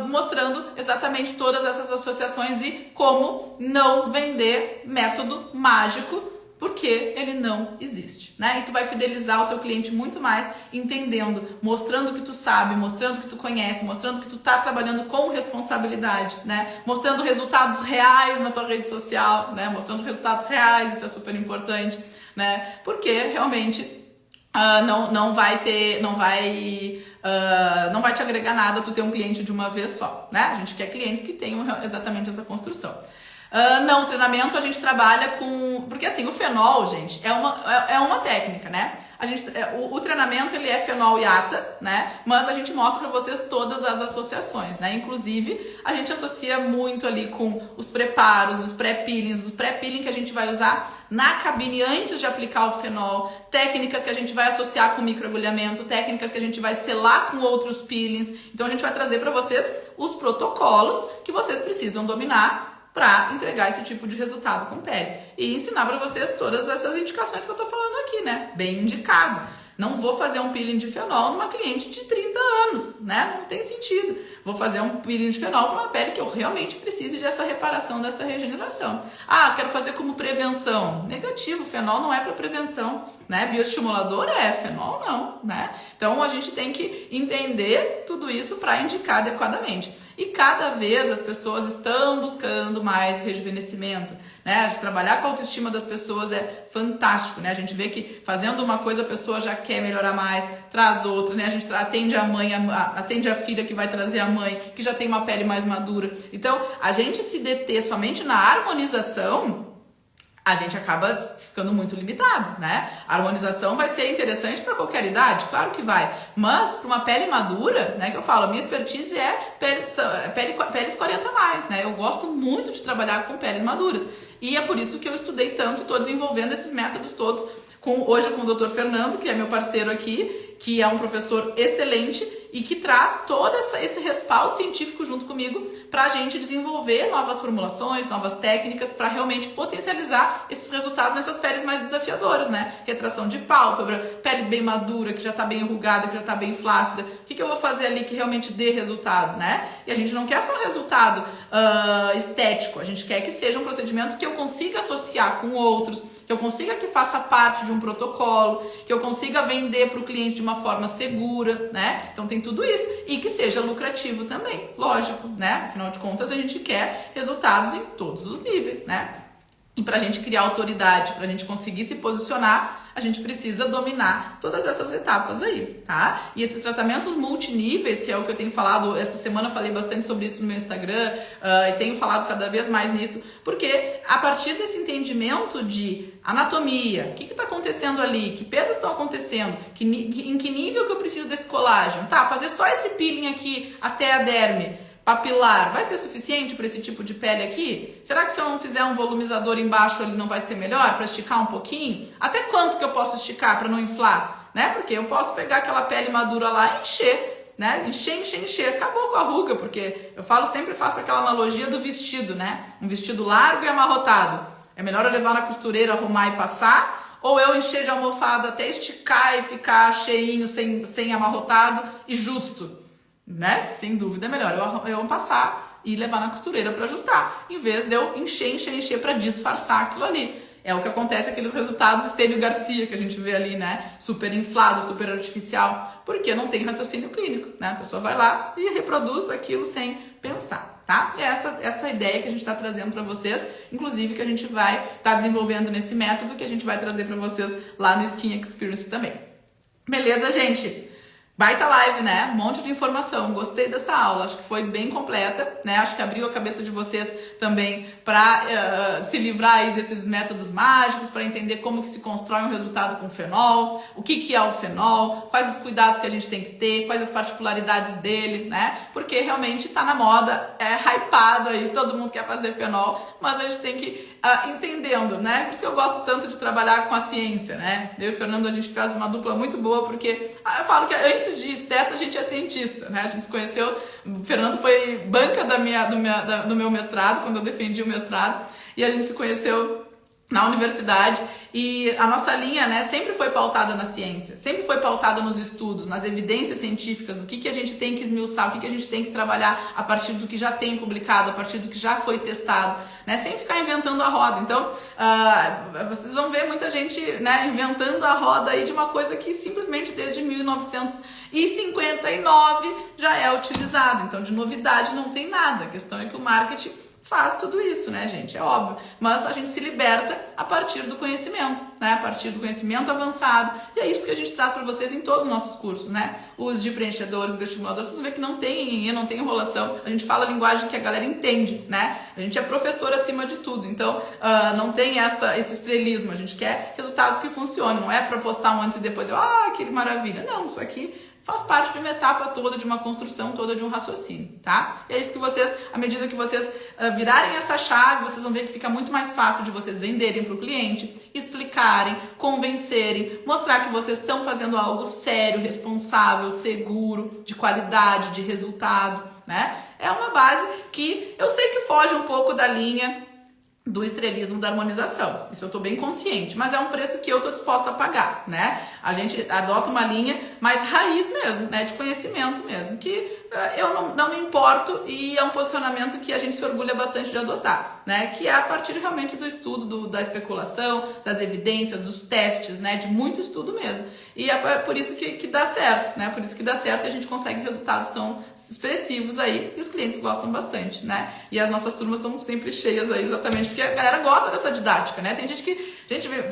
mostrando exatamente todas essas associações e como não vender método mágico, porque ele não existe, né? E tu vai fidelizar o teu cliente muito mais entendendo, mostrando que tu sabe, mostrando que tu conhece, mostrando que tu tá trabalhando com responsabilidade, né? Mostrando resultados reais na tua rede social, né? Mostrando resultados reais, isso é super importante, né? Porque realmente não vai te agregar nada tu ter um cliente de uma vez só, né? A gente quer clientes que tenham exatamente essa construção. Não, treinamento a gente trabalha com... Porque assim, o fenol, gente, é uma técnica, né? O treinamento, ele é fenol e ata, né? Mas a gente mostra pra vocês todas as associações, né? Inclusive, a gente associa muito ali com os preparos, os pré-peelings, o pré-peeling que a gente vai usar na cabine antes de aplicar o fenol, técnicas que a gente vai associar com microagulhamento, técnicas que a gente vai selar com outros peelings. Então, a gente vai trazer pra vocês os protocolos que vocês precisam dominar para entregar esse tipo de resultado com pele. E ensinar para vocês todas essas indicações que eu tô falando aqui, né? Bem indicado. Não vou fazer um peeling de fenol numa cliente de 30 anos, né? Não tem sentido. Vou fazer um peeling de fenol para uma pele que eu realmente precise dessa reparação, dessa regeneração. Quero fazer como prevenção. Negativo, fenol não é para prevenção, né? Bioestimulador fenol não, né? Então a gente tem que entender tudo isso para indicar adequadamente. E cada vez as pessoas estão buscando mais rejuvenescimento, né? De trabalhar com a autoestima das pessoas é fantástico, né? A gente vê que fazendo uma coisa a pessoa já quer melhorar mais, traz outra, né? A gente atende a mãe, atende a filha que vai trazer a mãe, que já tem uma pele mais madura. Então, a gente se deter somente na harmonização, a gente acaba ficando muito limitado, né? A harmonização vai ser interessante para qualquer idade, claro que vai, mas para uma pele madura, né, que eu falo, a minha expertise é peles 40 mais, né? Eu gosto muito de trabalhar com peles maduras e é por isso que eu estudei tanto e estou desenvolvendo esses métodos todos hoje com o Dr. Fernando, que é meu parceiro aqui, que é um professor excelente e que traz todo esse respaldo científico junto comigo para a gente desenvolver novas formulações, novas técnicas para realmente potencializar esses resultados nessas peles mais desafiadoras, né? Retração de pálpebra, pele bem madura, que já está bem enrugada, que já está bem flácida. O que eu vou fazer ali que realmente dê resultado, né? E a gente não quer só resultado estético, a gente quer que seja um procedimento que eu consiga associar com outros, que eu consiga que faça parte de um protocolo, que eu consiga vender para o cliente de uma forma segura, né? Então tem tudo isso e que seja lucrativo também, lógico, né? Afinal de contas a gente quer resultados em todos os níveis, né? E para a gente criar autoridade, para a gente conseguir se posicionar, a gente precisa dominar todas essas etapas aí, tá? E esses tratamentos multiníveis, que é o que eu tenho falado, essa semana eu falei bastante sobre isso no meu Instagram, e tenho falado cada vez mais nisso, porque a partir desse entendimento de anatomia, o que está acontecendo ali, que perdas estão acontecendo, em que nível que eu preciso desse colágeno, tá? Fazer só esse peeling aqui até a derme, papilar, vai ser suficiente para esse tipo de pele aqui? Será que se eu não fizer um volumizador embaixo ele não vai ser melhor para esticar um pouquinho? Até quanto que eu posso esticar para não inflar? Né? Porque eu posso pegar aquela pele madura lá e encher, né? Encher, acabou com a ruga, porque eu sempre faço aquela analogia do vestido, né? Um vestido largo e amarrotado. É melhor eu levar na costureira, arrumar e passar, ou eu encher de almofada até esticar e ficar cheinho, sem amarrotado e justo? Né? Sem dúvida é melhor eu passar e levar na costureira para ajustar, em vez de eu encher para disfarçar aquilo ali. É o que acontece, aqueles resultados Estênio Garcia que a gente vê ali, né? Super inflado, super artificial, porque não tem raciocínio clínico, né? A pessoa vai lá e reproduz aquilo sem pensar, tá? E é essa ideia que a gente está trazendo para vocês, inclusive que a gente vai estar desenvolvendo nesse método que a gente vai trazer para vocês lá no Skin Experience também. Beleza, gente? Baita live, né? Um monte de informação. Gostei dessa aula, acho que foi bem completa, né? Acho que abriu a cabeça de vocês também para se livrar aí desses métodos mágicos, para entender como que se constrói um resultado com fenol, o que é o fenol, quais os cuidados que a gente tem que ter, quais as particularidades dele, né? Porque realmente tá na moda, é hypado aí, todo mundo quer fazer fenol, mas a gente tem que entendendo, né? Por isso que eu gosto tanto de trabalhar com a ciência, né? Eu e o Fernando, a gente faz uma dupla muito boa, porque eu falo que antes de esteta a gente é cientista, né? A gente se conheceu, o Fernando foi banca do meu mestrado, quando eu defendi o mestrado, e a gente se conheceu na universidade, e a nossa linha, né, sempre foi pautada na ciência, sempre foi pautada nos estudos, nas evidências científicas, o que a gente tem que esmiuçar, o que a gente tem que trabalhar a partir do que já tem publicado, a partir do que já foi testado, né, sem ficar inventando a roda. Então, vocês vão ver muita gente, né, inventando a roda aí de uma coisa que simplesmente desde 1959 já é utilizado. Então, de novidade não tem nada. A questão é que o marketing faz tudo isso, né, gente? É óbvio. Mas a gente se liberta a partir do conhecimento, né? A partir do conhecimento avançado. E é isso que a gente traz para vocês em todos os nossos cursos, né? Os de preenchedores, bioestimuladores, vocês vê que não tem enrolação. A gente fala a linguagem que a galera entende, né? A gente é professor acima de tudo. Então, não tem esse estrelismo. A gente quer resultados que funcionem. Não é para postar um antes e depois. Que maravilha. Não, isso aqui faz parte de uma etapa toda, de uma construção toda, de um raciocínio, tá? E é isso que vocês, à medida que vocês virarem essa chave, vocês vão ver que fica muito mais fácil de vocês venderem para o cliente, explicarem, convencerem, mostrar que vocês estão fazendo algo sério, responsável, seguro, de qualidade, de resultado, né? É uma base que eu sei que foge um pouco da linha do estrelismo da harmonização. Isso eu tô bem consciente, mas é um preço que eu tô disposta a pagar, né? A gente adota uma linha mais raiz mesmo, né? De conhecimento mesmo, que eu não me importo, e é um posicionamento que a gente se orgulha bastante de adotar, né? Que é a partir realmente do estudo, da especulação, das evidências, dos testes, né? De muito estudo mesmo. E é por isso que dá certo, né? Por isso que dá certo e a gente consegue resultados tão expressivos aí, e os clientes gostam bastante, né? E as nossas turmas estão sempre cheias aí, exatamente porque a galera gosta dessa didática, né? Tem gente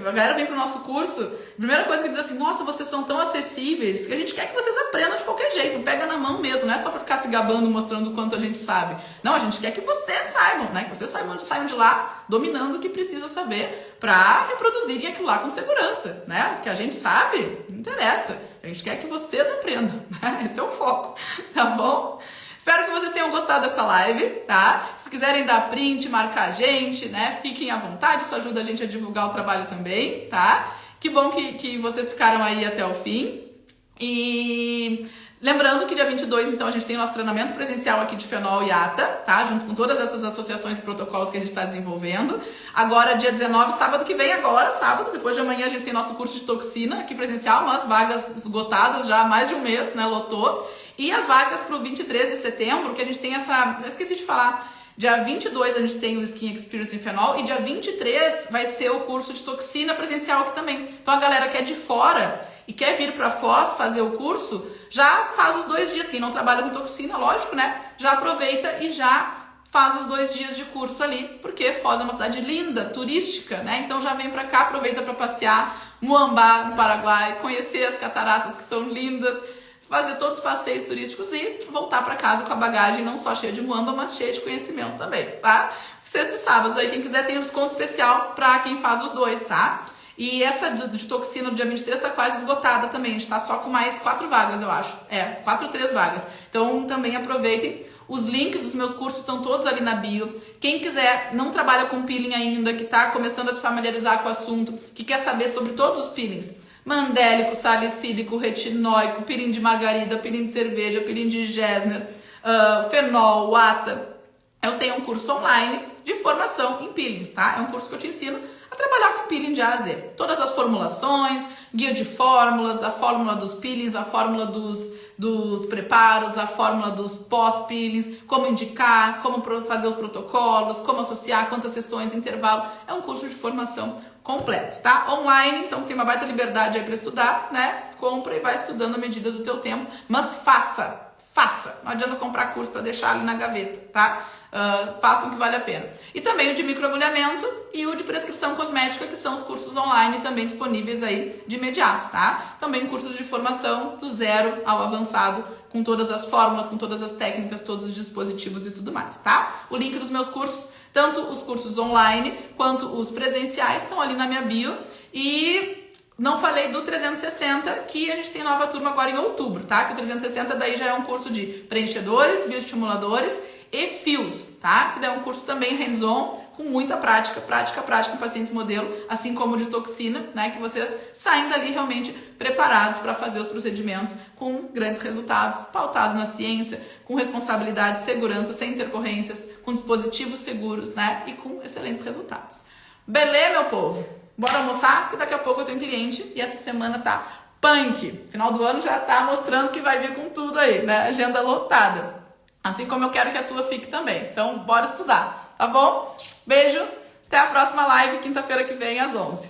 a galera vem pro nosso curso, a primeira coisa que diz assim, nossa, vocês são tão acessíveis, porque a gente quer que vocês aprendam de qualquer jeito, pega na mão mesmo, não é só pra ficar se gabando, mostrando o quanto a gente sabe. Não, a gente quer que vocês saibam, né? Que vocês saiam de lá dominando o que precisa saber pra reproduzirem aquilo lá com segurança, né? Porque a gente sabe, não interessa. A gente quer que vocês aprendam, né? Esse é o foco, tá bom? Espero que vocês tenham gostado dessa live, tá? Se quiserem dar print, marcar a gente, né? Fiquem à vontade, isso ajuda a gente a divulgar o trabalho também, tá? Que bom que vocês ficaram aí até o fim. E lembrando que dia 22, então, a gente tem nosso treinamento presencial aqui de Fenol e ATA, tá? Junto com todas essas associações e protocolos que a gente está desenvolvendo. Agora, dia 19, sábado que vem, sábado, depois de amanhã, a gente tem nosso curso de toxina aqui presencial, umas vagas esgotadas já há mais de um mês, né? Lotou. E as vagas para o 23 de setembro, que a gente tem esqueci de falar, Dia 22 a gente tem o Skin Experience em Fenol e dia 23 vai ser o curso de toxina presencial aqui também. Então a galera que é de fora e quer vir para Foz fazer o curso, já faz os 2 dias. Quem não trabalha com toxina, lógico, né? Já aproveita e já faz os 2 dias de curso ali, porque Foz é uma cidade linda, turística, né? Então já vem para cá, aproveita para passear, Muambá, no Paraguai, conhecer as cataratas que são lindas, fazer todos os passeios turísticos e voltar para casa com a bagagem não só cheia de muamba, mas cheia de conhecimento também, tá? Sexta e sábado, aí quem quiser tem um desconto especial para quem faz os 2, tá? E essa de toxina do dia 23 tá quase esgotada também, a gente tá só com mais 4 vagas, eu acho. 4 ou 3 vagas. Então também aproveitem. Os links dos meus cursos estão todos ali na bio. Quem quiser, não trabalha com peeling ainda, que tá começando a se familiarizar com o assunto, que quer saber sobre todos os peelings, mandélico, salicílico, retinóico, peeling de margarida, peeling de cerveja, peeling de Gessner, fenol, wata. Eu tenho um curso online de formação em peelings, tá? É um curso que eu te ensino a trabalhar com peeling de A a Z. Todas as formulações, guia de fórmulas, da fórmula dos peelings, a fórmula dos preparos, a fórmula dos pós-peelings, como indicar, como fazer os protocolos, como associar, quantas sessões, intervalo. É um curso de formação completo, tá? Online, então tem uma baita liberdade aí para estudar, né? Compra e vai estudando à medida do teu tempo, mas faça. Não adianta comprar curso para deixar ali na gaveta, tá? Façam que vale a pena. E também o de microagulhamento e o de prescrição cosmética, que são os cursos online também disponíveis aí de imediato, tá? Também cursos de formação do 0 ao avançado, com todas as fórmulas, com todas as técnicas, todos os dispositivos e tudo mais, tá? O link dos meus cursos, tanto os cursos online quanto os presenciais, estão ali na minha bio. E não falei do 360, que a gente tem nova turma agora em outubro, tá? Que o 360 daí já é um curso de preenchedores, bioestimuladores e fios, tá? Que daí é um curso também hands-on, com muita prática em pacientes modelo, assim como o de toxina, né? Que vocês saem dali realmente preparados para fazer os procedimentos com grandes resultados, pautados na ciência, com responsabilidade, segurança, sem intercorrências, com dispositivos seguros, né? E com excelentes resultados. Beleza, meu povo? Bora almoçar, que daqui a pouco eu tenho cliente e essa semana tá punk. Final do ano já tá mostrando que vai vir com tudo aí, né? Agenda lotada. Assim como eu quero que a tua fique também. Então, bora estudar, tá bom? Beijo, até a próxima live, quinta-feira que vem, às 11h.